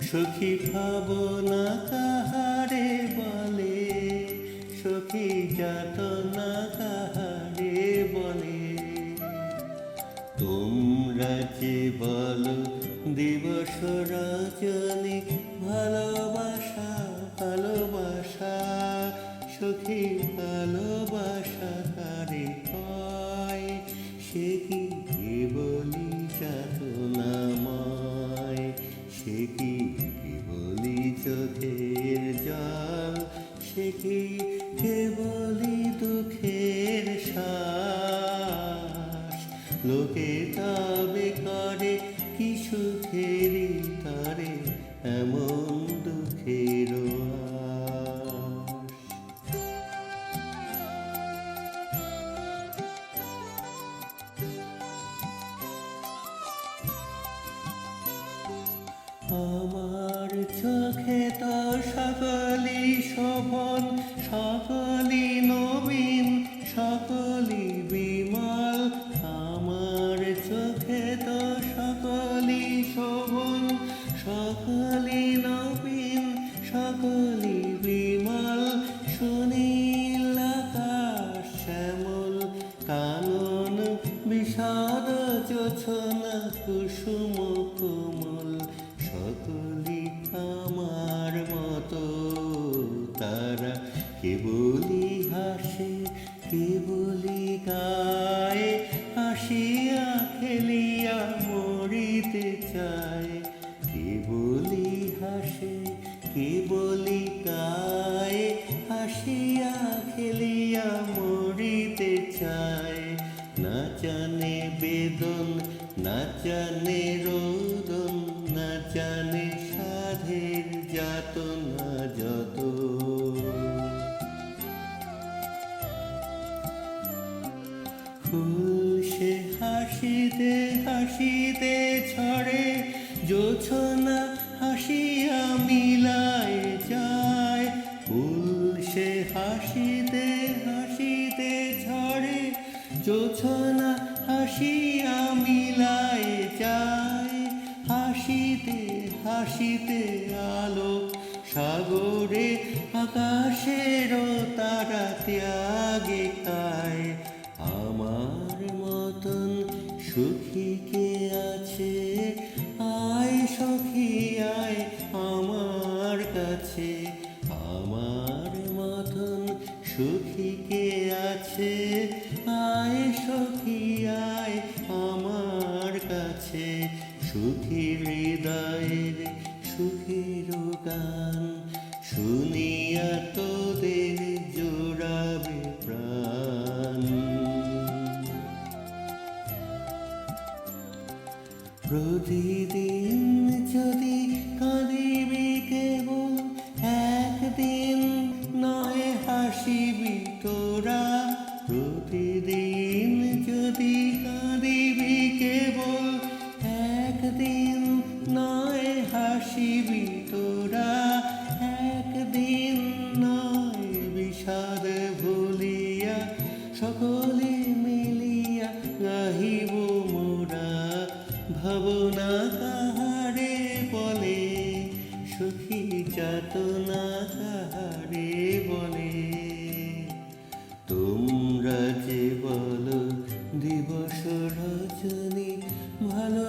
সখী ভাবনা কাহারে বলে, সখী যাতনা কাহারে বলে। তোমরা যে বলো দিবস রজনী ভালোবাসা ভালোবাসা, সখী ভালোবাসা কারে কয়, সে কি কেবলি যাতনাময়, সে কি কেবলি চোখের জল, সে কি কেবলি দুঃখের শ্বাস। লোকে তবে করে কি সুখেরই তরে এমন দুঃখের আমার চোখে তো সকলই শোভন, সকলই নবীন, সকলই বিমল। আমার চোখে তো সকলই শোভন, সকলই নবীন, সকলই বিমল। সুনীল আকাশ শ্যামল কানন বিষাদ জোছনা কুসুম কোমল, সকলি আমার মতো। তারা কেবলি হাসে কেবলি গায়, হাসিয়া খেলিয়া মরিতে চায়। কেবলি হাসে কেবলি গায়, হাসিয়া খেলিয়া মরিতে চায়। না জানে বেদন না জানে রোদন, না জানে সাধের যাতনা যত। ফুল সে হাসিতে হাসিতে ঝরে, জোছনা হাসিয়া মিলায় যায়। ফুল সে হাসিতে হাসিতে ঝরে, জোছনা হাসিয়া মিলায় যায়। হাসিতে হাসিতে আলোক সাগরে আকাশেরও তারা ত্যাগে খায়। আমার মতন সুখী কে আছে, আয় সখী আয় আমার কাছে। আমার মতন সুখী কে আছে, আয় সখী আয় আমার কাছে। সুখী হৃদয়ের সুখের গান শুনিয়া তোদের জোড়াবে প্রাণ। প্রতিদিন যদি কাঁদিবি কেবল, একদিন নয় হাসিবি তোরা। প্রতিদিন যদি কাঁদিবি কেবল, একদিন নয় হাসিবি তোরা। একদিন নয় বিষাদ ভুলিয়া সকলে মিলিয়া গাহিব মোরা। ভাবনা কাহারে বলে, সুখী যাতনা কাহারে বলে। তোমরা যে বলো দিবস রজনী ভালো